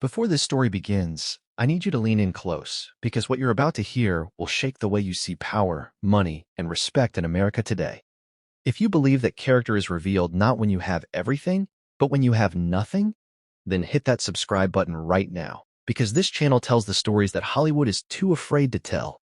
Before this story begins, I need you to lean in close because what you're about to hear will shake the way you see power, money, and respect in America today. If you believe that character is revealed not when you have everything, but when you have nothing, then hit that subscribe button right now because this channel tells the stories that Hollywood is too afraid to tell.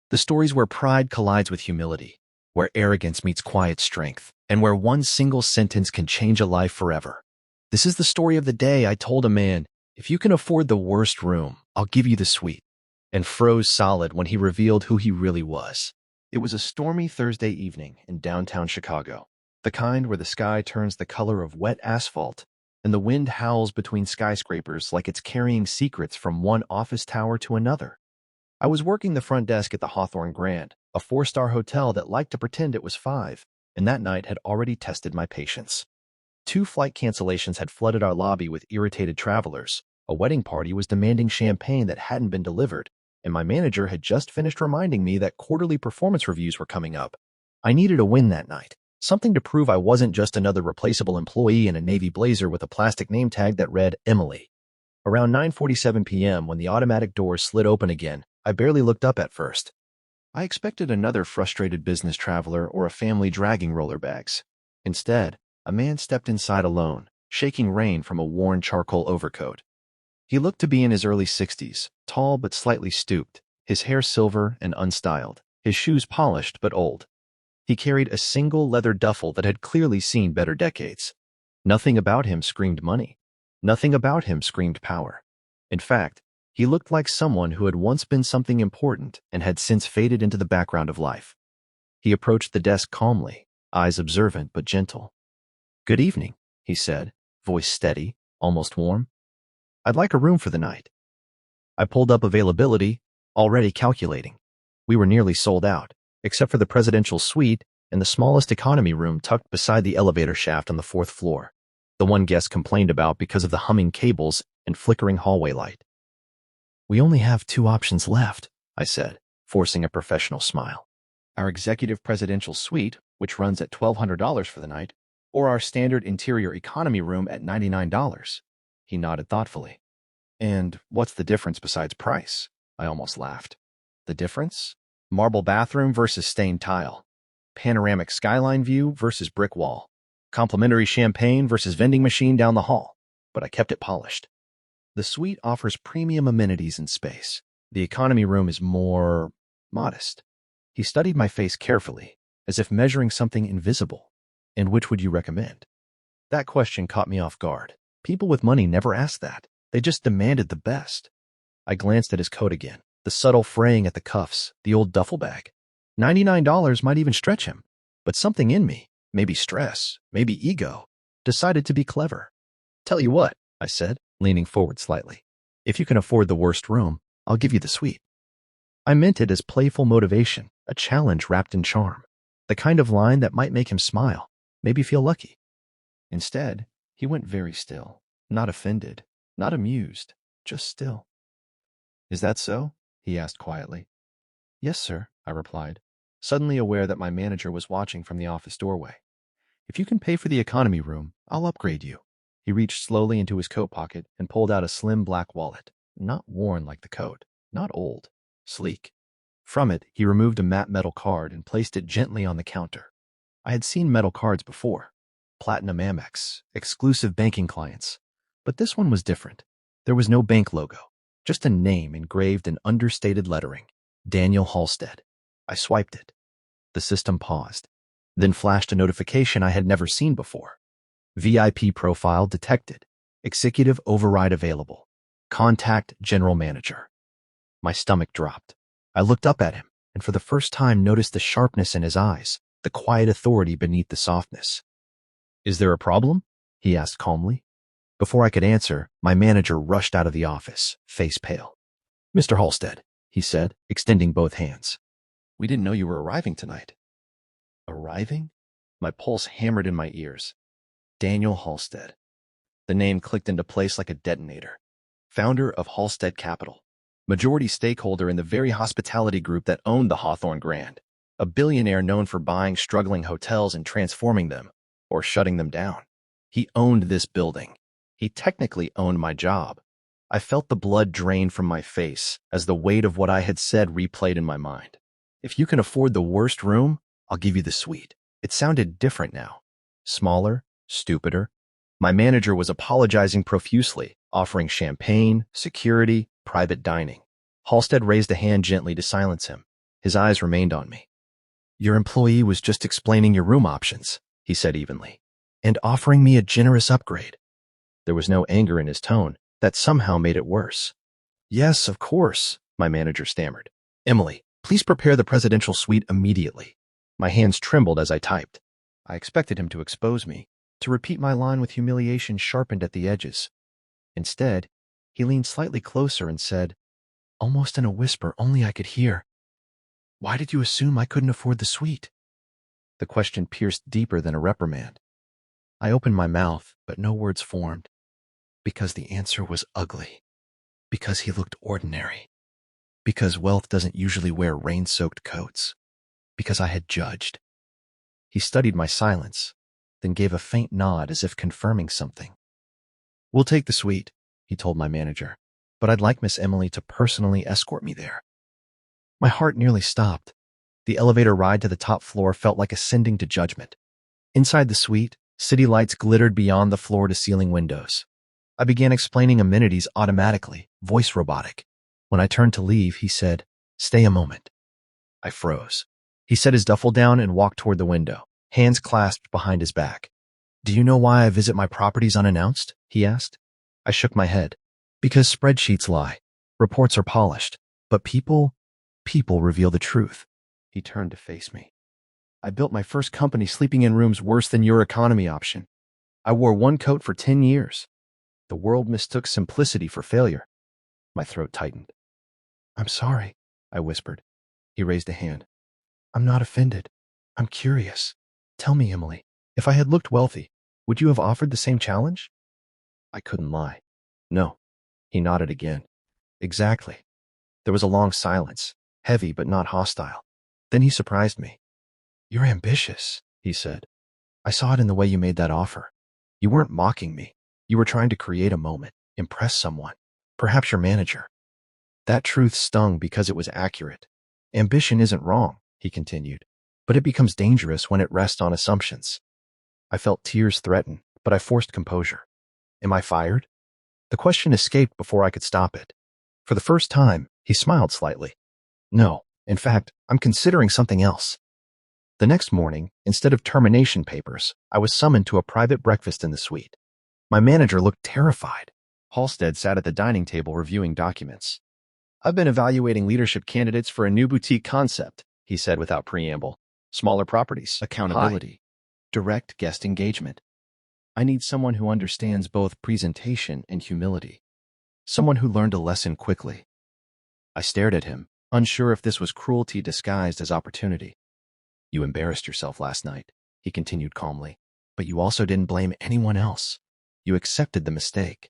The stories where pride collides with humility, where arrogance meets quiet strength, and where one single sentence can change a life forever. This is the story of the day I told a man, "If you can afford the worst room, I'll give you the suite," and froze solid when he revealed who he really was. It was a stormy Thursday evening in downtown Chicago, the kind where the sky turns the color of wet asphalt and the wind howls between skyscrapers like it's carrying secrets from one office tower to another. I was working the front desk at the Hawthorne Grand, a four-star hotel that liked to pretend it was five, and that night had already tested my patience. Two flight cancellations had flooded our lobby with irritated travelers. A wedding party was demanding champagne that hadn't been delivered, and my manager had just finished reminding me that quarterly performance reviews were coming up. I needed a win that night, something to prove I wasn't just another replaceable employee in a navy blazer with a plastic name tag that read Emily. Around 9:47 p.m., when the automatic doors slid open again, I barely looked up at first. I expected another frustrated business traveler or a family dragging roller bags. Instead, a man stepped inside alone, shaking rain from a worn charcoal overcoat. He looked to be in his early 60s, tall but slightly stooped, his hair silver and unstyled, his shoes polished but old. He carried a single leather duffel that had clearly seen better decades. Nothing about him screamed money. Nothing about him screamed power. In fact, he looked like someone who had once been something important and had since faded into the background of life. He approached the desk calmly, eyes observant but gentle. "Good evening," he said, voice steady, almost warm. "I'd like a room for the night." I pulled up availability, already calculating. We were nearly sold out, except for the presidential suite and the smallest economy room tucked beside the elevator shaft on the fourth floor, the one guest complained about because of the humming cables and flickering hallway light. "We only have two options left," I said, forcing a professional smile. "Our executive presidential suite, which runs at $1,200 for the night, or our standard interior economy room at $99. He nodded thoughtfully. "And what's the difference besides price?" I almost laughed. "The difference? Marble bathroom versus stained tile. Panoramic skyline view versus brick wall. Complimentary champagne versus vending machine down the hall." But I kept it polished. "The suite offers premium amenities and space. The economy room is more modest." He studied my face carefully, as if measuring something invisible. "And which would you recommend?" That question caught me off guard. People with money never asked that. They just demanded the best. I glanced at his coat again, the subtle fraying at the cuffs, the old duffel bag. $99 might even stretch him, but something in me, maybe stress, maybe ego, decided to be clever. "Tell you what," I said, leaning forward slightly. "If you can afford the worst room, I'll give you the suite." I meant it as playful motivation, a challenge wrapped in charm, the kind of line that might make him smile, maybe feel lucky. Instead, he went very still, not offended, not amused, just still. "Is that so?" he asked quietly. "Yes, sir," I replied, suddenly aware that my manager was watching from the office doorway. "If you can pay for the economy room, I'll upgrade you." He reached slowly into his coat pocket and pulled out a slim black wallet, not worn like the coat, not old, sleek. From it, he removed a matte metal card and placed it gently on the counter. I had seen metal cards before. Platinum Amex, exclusive banking clients. But this one was different. There was no bank logo, just a name engraved in understated lettering, Daniel Halstead. I swiped it. The system paused, then flashed a notification I had never seen before. VIP profile detected. Executive override available. Contact general manager. My stomach dropped. I looked up at him, and for the first time noticed the sharpness in his eyes, the quiet authority beneath the softness. "Is there a problem?" he asked calmly. Before I could answer, my manager rushed out of the office, face pale. "Mr. Halstead," he said, extending both hands. "We didn't know you were arriving tonight." Arriving? My pulse hammered in my ears. Daniel Halstead. The name clicked into place like a detonator. Founder of Halstead Capital. Majority stakeholder in the very hospitality group that owned the Hawthorne Grand. A billionaire known for buying struggling hotels and transforming them, or shutting them down. He owned this building. He technically owned my job. I felt the blood drain from my face as the weight of what I had said replayed in my mind. If you can afford the worst room, I'll give you the suite. It sounded different now. Smaller, stupider. My manager was apologizing profusely, offering champagne, security, private dining. Halstead raised a hand gently to silence him. His eyes remained on me. Your employee was just explaining your room options, he said evenly, and offering me a generous upgrade. There was no anger in his tone. That somehow made it worse. Yes, of course, my manager stammered. Emily, please prepare the presidential suite immediately. My hands trembled as I typed. I expected him to expose me, to repeat my line with humiliation sharpened at the edges. Instead, he leaned slightly closer and said, almost in a whisper only I could hear, why did you assume I couldn't afford the suite? The question pierced deeper than a reprimand. I opened my mouth, but no words formed. Because the answer was ugly. Because he looked ordinary. Because wealth doesn't usually wear rain-soaked coats. Because I had judged. He studied my silence, then gave a faint nod as if confirming something. We'll take the suite, he told my manager, but I'd like Miss Emily to personally escort me there. My heart nearly stopped. The elevator ride to the top floor felt like ascending to judgment. Inside the suite, city lights glittered beyond the floor-to-ceiling windows. I began explaining amenities automatically, voice robotic. When I turned to leave, he said, stay a moment. I froze. He set his duffel down and walked toward the window, hands clasped behind his back. Do you know why I visit my properties unannounced? He asked. I shook my head. Because spreadsheets lie. Reports are polished. But people reveal the truth. He turned to face me. I built my first company sleeping in rooms worse than your economy option. I wore one coat for 10 years. The world mistook simplicity for failure. My throat tightened. I'm sorry, I whispered. He raised a hand. I'm not offended. I'm curious. Tell me, Emily, if I had looked wealthy, would you have offered the same challenge? I couldn't lie. No. He nodded again. Exactly. There was a long silence, heavy but not hostile. Then he surprised me. You're ambitious, he said. I saw it in the way you made that offer. You weren't mocking me. You were trying to create a moment, impress someone, perhaps your manager. That truth stung because it was accurate. Ambition isn't wrong, he continued, but it becomes dangerous when it rests on assumptions. I felt tears threaten, but I forced composure. Am I fired? The question escaped before I could stop it. For the first time, he smiled slightly. No, in fact, I'm considering something else. The next morning, instead of termination papers, I was summoned to a private breakfast in the suite. My manager looked terrified. Halstead sat at the dining table reviewing documents. I've been evaluating leadership candidates for a new boutique concept, he said without preamble. Smaller properties, accountability, direct guest engagement. I need someone who understands both presentation and humility. Someone who learned a lesson quickly. I stared at him, unsure if this was cruelty disguised as opportunity. You embarrassed yourself last night, he continued calmly, but you also didn't blame anyone else. You accepted the mistake.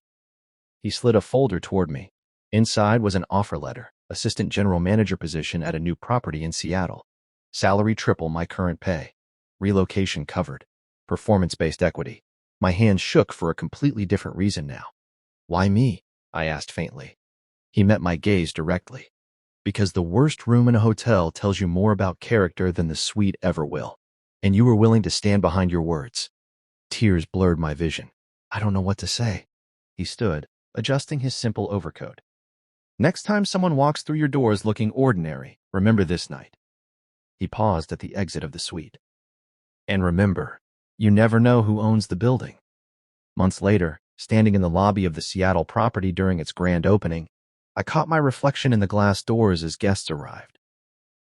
He slid a folder toward me. Inside was an offer letter, assistant general manager position at a new property in Seattle. Salary triple my current pay. Relocation covered. Performance-based equity. My hand shook for a completely different reason now. Why me? I asked faintly. He met my gaze directly. Because the worst room in a hotel tells you more about character than the suite ever will. And you were willing to stand behind your words. Tears blurred my vision. I don't know what to say. He stood, adjusting his simple overcoat. Next time someone walks through your doors looking ordinary, remember this night. He paused at the exit of the suite. And remember, you never know who owns the building. Months later, standing in the lobby of the Seattle property during its grand opening, I caught my reflection in the glass doors as guests arrived.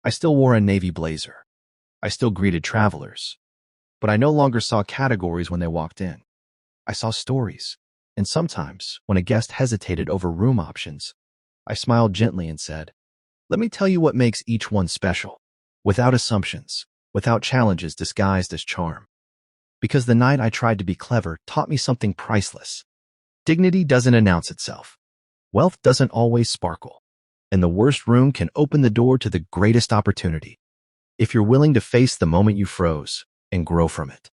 I still wore a navy blazer. I still greeted travelers. But I no longer saw categories when they walked in. I saw stories, and sometimes, when a guest hesitated over room options, I smiled gently and said, let me tell you what makes each one special, without assumptions, without challenges disguised as charm. Because the night I tried to be clever taught me something priceless. Dignity doesn't announce itself. Wealth doesn't always sparkle. And the worst room can open the door to the greatest opportunity, if you're willing to face the moment you froze and grow from it.